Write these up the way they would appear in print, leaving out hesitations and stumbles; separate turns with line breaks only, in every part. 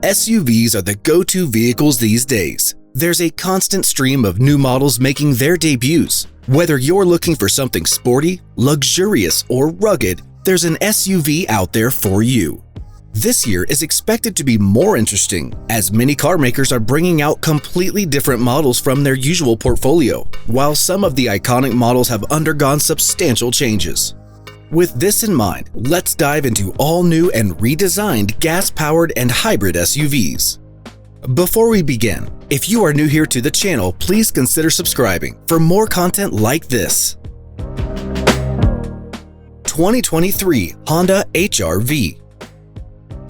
SUVs are the go-to vehicles these days. There's a constant stream of new models making their debuts. Whether you're looking for something sporty, luxurious, or rugged, there's an SUV out there for you. This year is expected to be more interesting, as many car makers are bringing out completely different models from their usual portfolio, while some of the iconic models have undergone substantial changes. With this in mind, let's dive into all new and redesigned gas-powered and hybrid SUVs. Before we begin, if you are new here to the channel, please consider subscribing for more content like this. 2023 Honda HR-V.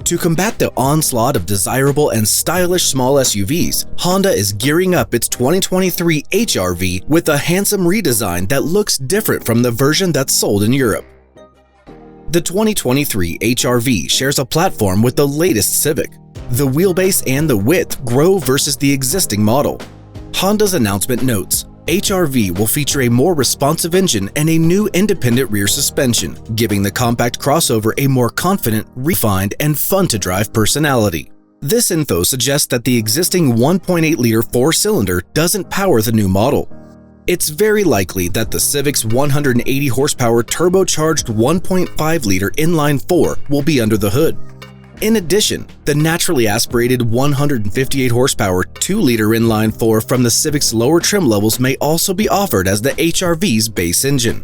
To combat the onslaught of desirable and stylish small SUVs, Honda is gearing up its 2023 HR-V with a handsome redesign that looks different from the version that's sold in Europe. The 2023 HR-V shares a platform with the latest Civic. The wheelbase and the width grow versus the existing model. Honda's announcement notes, HR-V will feature a more responsive engine and a new independent rear suspension, giving the compact crossover a more confident, refined, and fun-to-drive personality. This info suggests that the existing 1.8-liter four-cylinder doesn't power the new model. It's very likely that the Civic's 180 horsepower turbocharged 1.5-liter inline-4 will be under the hood. In addition, the naturally aspirated 158 horsepower 2-liter inline-4 from the Civic's lower trim levels may also be offered as the HR-V's base engine.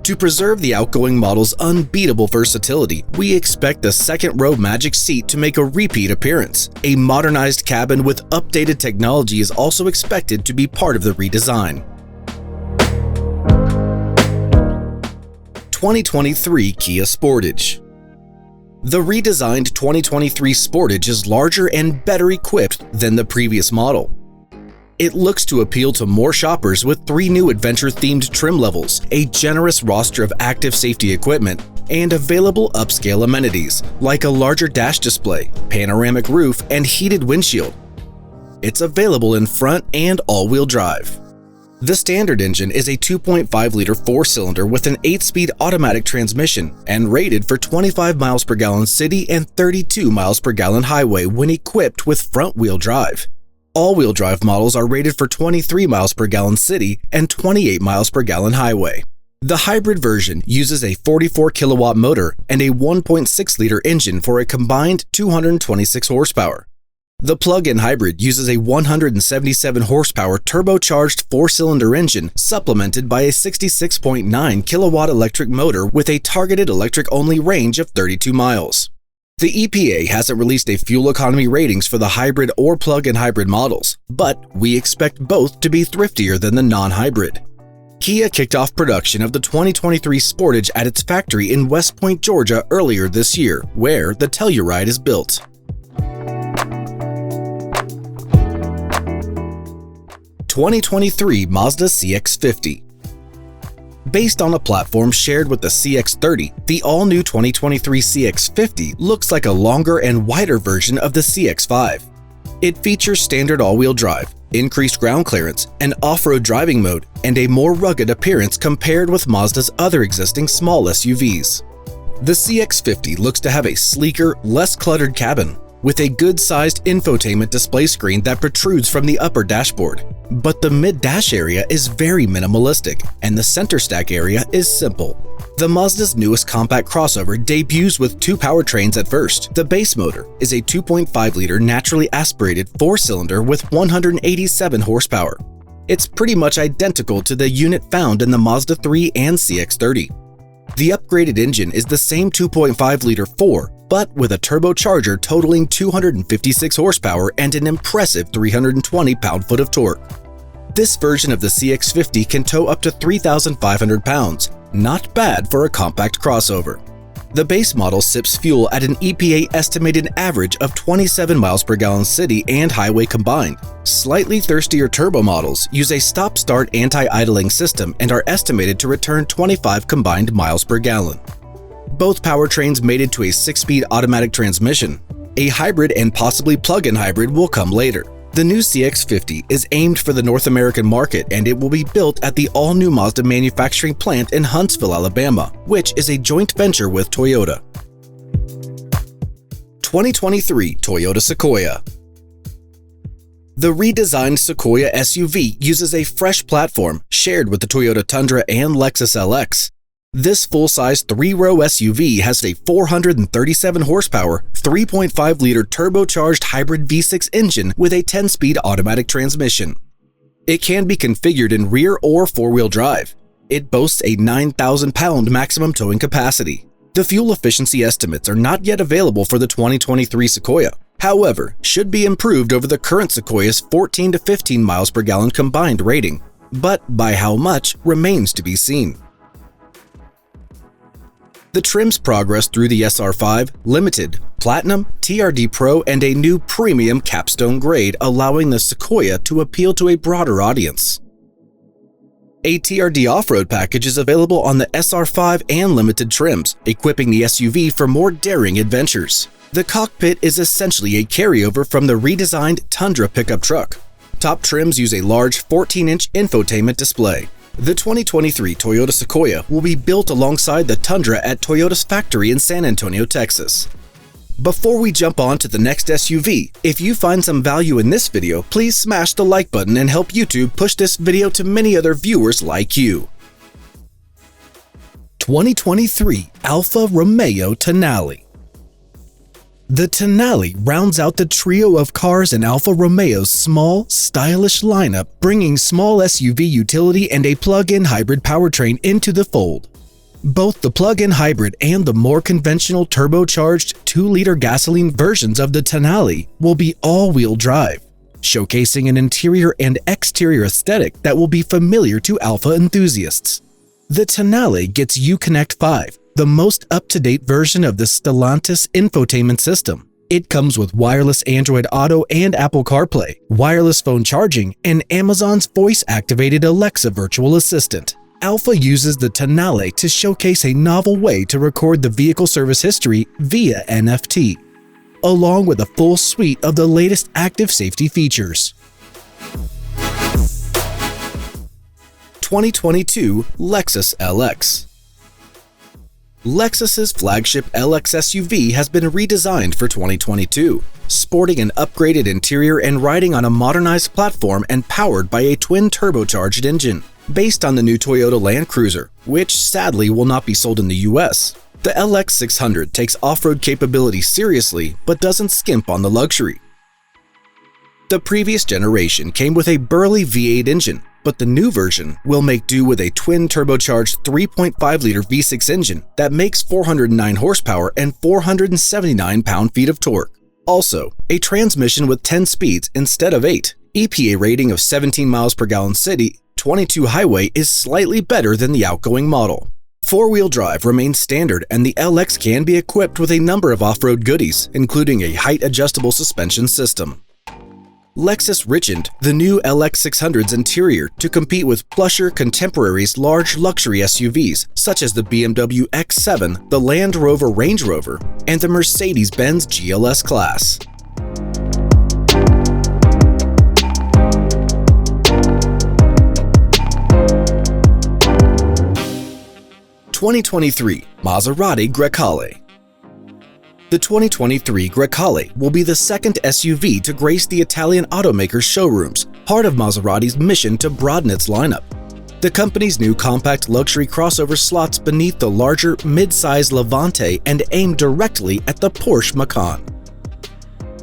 To preserve the outgoing model's unbeatable versatility, we expect the second-row Magic Seat to make a repeat appearance. A modernized cabin with updated technology is also expected to be part of the redesign. 2023 Kia Sportage. The redesigned 2023 Sportage is larger and better equipped than the previous model. It looks to appeal to more shoppers with 3 new adventure-themed trim levels, a generous roster of active safety equipment, and available upscale amenities, like a larger dash display, panoramic roof, and heated windshield. It's available in front and all-wheel drive. The standard engine is a 2.5-liter four-cylinder with an 8-speed automatic transmission and rated for 25 miles per gallon city and 32 miles per gallon highway when equipped with front-wheel drive. All-wheel drive models are rated for 23 miles per gallon city and 28 miles per gallon highway. The hybrid version uses a 44 kilowatt motor and a 1.6-liter engine for a combined 226 horsepower. The plug-in hybrid uses a 177 horsepower turbocharged 4-cylinder engine supplemented by a 66.9 kilowatt electric motor with a targeted electric-only range of 32 miles. The EPA hasn't released a fuel economy ratings for the hybrid or plug-in hybrid models, but we expect both to be thriftier than the non-hybrid. Kia kicked off production of the 2023 Sportage at its factory in West Point, Georgia earlier this year, where the Telluride is built. 2023 Mazda CX-50. Based on a platform shared with the CX-30, the all-new 2023 CX-50 looks like a longer and wider version of the CX-5. It features standard all-wheel drive, increased ground clearance, an off-road driving mode, and a more rugged appearance compared with Mazda's other existing small SUVs. The CX-50 looks to have a sleeker, less cluttered cabin, with a good-sized infotainment display screen that protrudes from the upper dashboard. But the mid-dash area is very minimalistic, and the center stack area is simple. The Mazda's newest compact crossover debuts with 2 powertrains at first. The base motor is a 2.5-liter naturally aspirated 4-cylinder with 187 horsepower. It's pretty much identical to the unit found in the Mazda 3 and CX-30. The upgraded engine is the same 2.5-liter 4, but with a turbocharger totaling 256 horsepower and an impressive 320 pound-foot of torque. This version of the CX-50 can tow up to 3,500 pounds, not bad for a compact crossover. The base model sips fuel at an EPA estimated average of 27 miles per gallon city and highway combined. Slightly thirstier turbo models use a stop-start anti-idling system and are estimated to return 25 combined miles per gallon. Both powertrains mated to a 6-speed automatic transmission. A hybrid and possibly plug-in hybrid will come later. The new CX-50 is aimed for the North American market, and it will be built at the all-new Mazda manufacturing plant in Huntsville, Alabama, which is a joint venture with Toyota. 2023 Toyota Sequoia. The redesigned Sequoia SUV uses a fresh platform shared with the Toyota Tundra and Lexus LX. This full-size three-row SUV has a 437 horsepower, 3.5-liter turbocharged hybrid V6 engine with a 10-speed automatic transmission. It can be configured in rear or four-wheel drive. It boasts a 9,000-pound maximum towing capacity. The fuel efficiency estimates are not yet available for the 2023 Sequoia. However, should be improved over the current Sequoia's 14 to 15 miles per gallon combined rating, but by how much remains to be seen. The trims progress through the SR5, Limited, Platinum, TRD Pro, and a new premium capstone grade, allowing the Sequoia to appeal to a broader audience. A TRD off-road package is available on the SR5 and Limited trims, equipping the SUV for more daring adventures. The cockpit is essentially a carryover from the redesigned Tundra pickup truck. Top trims use a large 14-inch infotainment display. The 2023 Toyota Sequoia will be built alongside the Tundra at Toyota's factory in San Antonio, Texas. Before we jump on to the next SUV, if you find some value in this video, please smash the like button and help YouTube push this video to many other viewers like you. 2023 Alfa Romeo Tonale. The Tonale rounds out the trio of cars in Alfa Romeo's small, stylish lineup, bringing small SUV utility and a plug-in hybrid powertrain into the fold. Both the plug-in hybrid and the more conventional turbocharged 2-liter gasoline versions of the Tonale will be all-wheel drive, showcasing an interior and exterior aesthetic that will be familiar to Alfa enthusiasts. The Tonale gets Uconnect 5, the most up-to-date version of the Stellantis infotainment system. It comes with wireless Android Auto and Apple CarPlay, wireless phone charging, and Amazon's voice-activated Alexa virtual assistant. Alfa uses the Tonale to showcase a novel way to record the vehicle service history via NFT, along with a full suite of the latest active safety features. 2022 Lexus LX. Lexus's flagship LX SUV has been redesigned for 2022, sporting an upgraded interior and riding on a modernized platform and powered by a twin turbocharged engine. Based on the new Toyota Land Cruiser, which sadly will not be sold in the US. The LX 600 takes off-road capability seriously but doesn't skimp on the luxury. The previous generation came with a burly V8 engine, but the new version will make do with a twin turbocharged 3.5-liter V6 engine that makes 409 horsepower and 479 pound-feet of torque. Also, a transmission with 10 speeds instead of 8, EPA rating of 17 miles per gallon city, 22 highway is slightly better than the outgoing model. Four-wheel drive remains standard, and the LX can be equipped with a number of off-road goodies, including a height-adjustable suspension system. Lexus richened the new LX 600's interior to compete with plusher contemporaries' large luxury SUVs such as the BMW X7, the Land Rover Range Rover, and the Mercedes-Benz GLS class. 2023 Maserati Grecale. The 2023 Grecale will be the second SUV to grace the Italian automaker's showrooms, part of Maserati's mission to broaden its lineup. The company's new compact luxury crossover slots beneath the larger mid-size Levante and aimed directly at the Porsche Macan.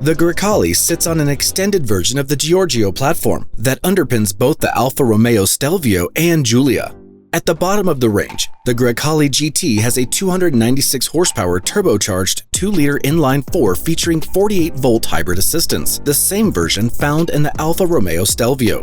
The Grecale sits on an extended version of the Giorgio platform that underpins both the Alfa Romeo Stelvio and Giulia. At the bottom of the range, the Grecale GT has a 296 horsepower turbocharged 2-liter inline-4 featuring 48-volt hybrid assistance, the same version found in the Alfa Romeo Stelvio.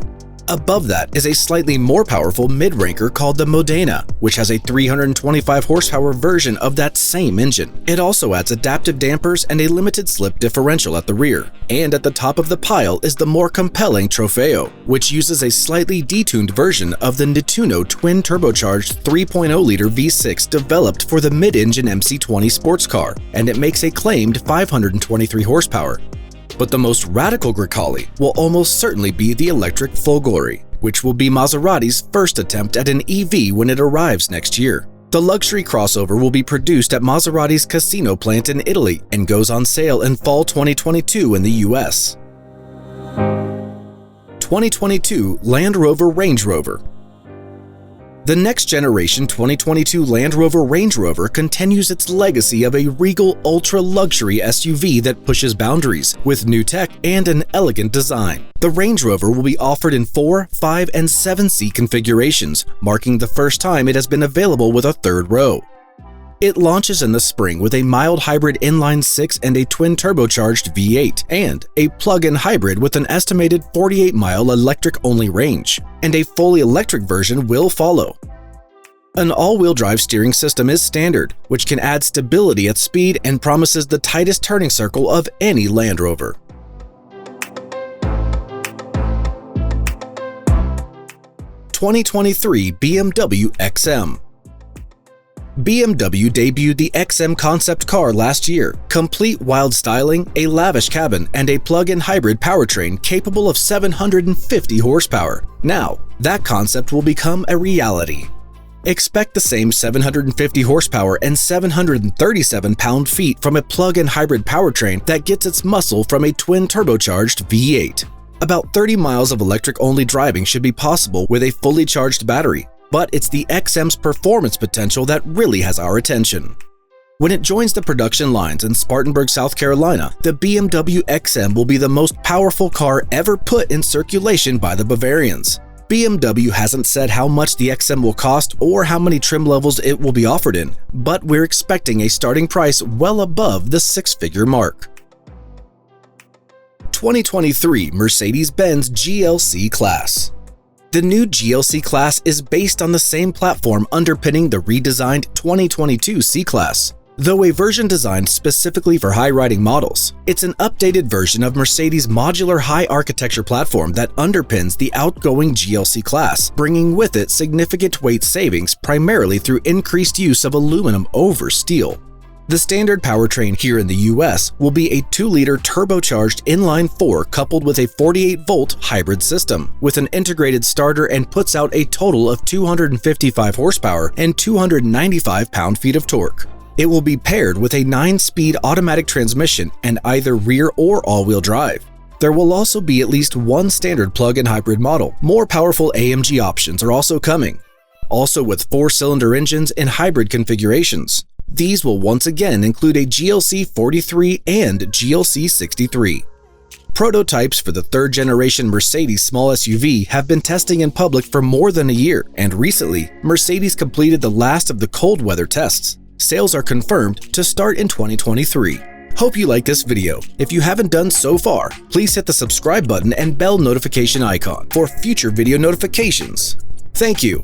Above that is a slightly more powerful mid-ranker called the Modena, which has a 325 horsepower version of that same engine. It also adds adaptive dampers and a limited slip differential at the rear. And at the top of the pile is the more compelling Trofeo, which uses a slightly detuned version of the Nettuno twin turbocharged 3.0-liter V6 developed for the mid-engine MC20 sports car, and it makes a claimed 523 horsepower. But the most radical Grecale will almost certainly be the electric Folgore, which will be Maserati's first attempt at an EV when it arrives next year. The luxury crossover will be produced at Maserati's Casino plant in Italy and goes on sale in fall 2022 in the US. 2022 Land Rover Range Rover. The next generation 2022 Land Rover Range Rover continues its legacy of a regal ultra-luxury SUV that pushes boundaries, with new tech and an elegant design. The Range Rover will be offered in 4, 5, and 7-seat configurations, marking the first time it has been available with a third row. It launches in the spring with a mild hybrid inline-6 and a twin-turbocharged V8, and a plug-in hybrid with an estimated 48-mile electric-only range, and a fully electric version will follow. An all-wheel drive steering system is standard, which can add stability at speed and promises the tightest turning circle of any Land Rover. (2023) BMW XM. BMW debuted the XM concept car last year, complete wild styling, a lavish cabin, and a plug-in hybrid powertrain capable of 750 horsepower. Now, that concept will become a reality. Expect the same 750 horsepower and 737 pound-feet from a plug-in hybrid powertrain that gets its muscle from a twin-turbocharged V8. About 30 miles of electric-only driving should be possible with a fully charged battery, but it's the XM's performance potential that really has our attention. When it joins the production lines in Spartanburg, South Carolina, the BMW XM will be the most powerful car ever put in circulation by the Bavarians. BMW hasn't said how much the XM will cost or how many trim levels it will be offered in, but we're expecting a starting price well above the six-figure mark. 2023 Mercedes-Benz GLC Class. The new GLC Class is based on the same platform underpinning the redesigned 2022 C-Class. Though a version designed specifically for high-riding models, it's an updated version of Mercedes' modular high-architecture platform that underpins the outgoing GLC Class, bringing with it significant weight savings primarily through increased use of aluminum over steel. The standard powertrain here in the US will be a 2-liter turbocharged inline-4 coupled with a 48-volt hybrid system, with an integrated starter, and puts out a total of 255 horsepower and 295 pound-feet of torque. It will be paired with a 9-speed automatic transmission and either rear or all-wheel drive. There will also be at least one standard plug-in hybrid model. More powerful AMG options are also coming, also with 4-cylinder engines in hybrid configurations. These will once again include a GLC 43 and GLC 63. Prototypes for the third-generation Mercedes small SUV have been testing in public for more than a year, and recently, Mercedes completed the last of the cold weather tests. Sales are confirmed to start in 2023. Hope you like this video. If you haven't done so far, please hit the subscribe button and bell notification icon for future video notifications. Thank you.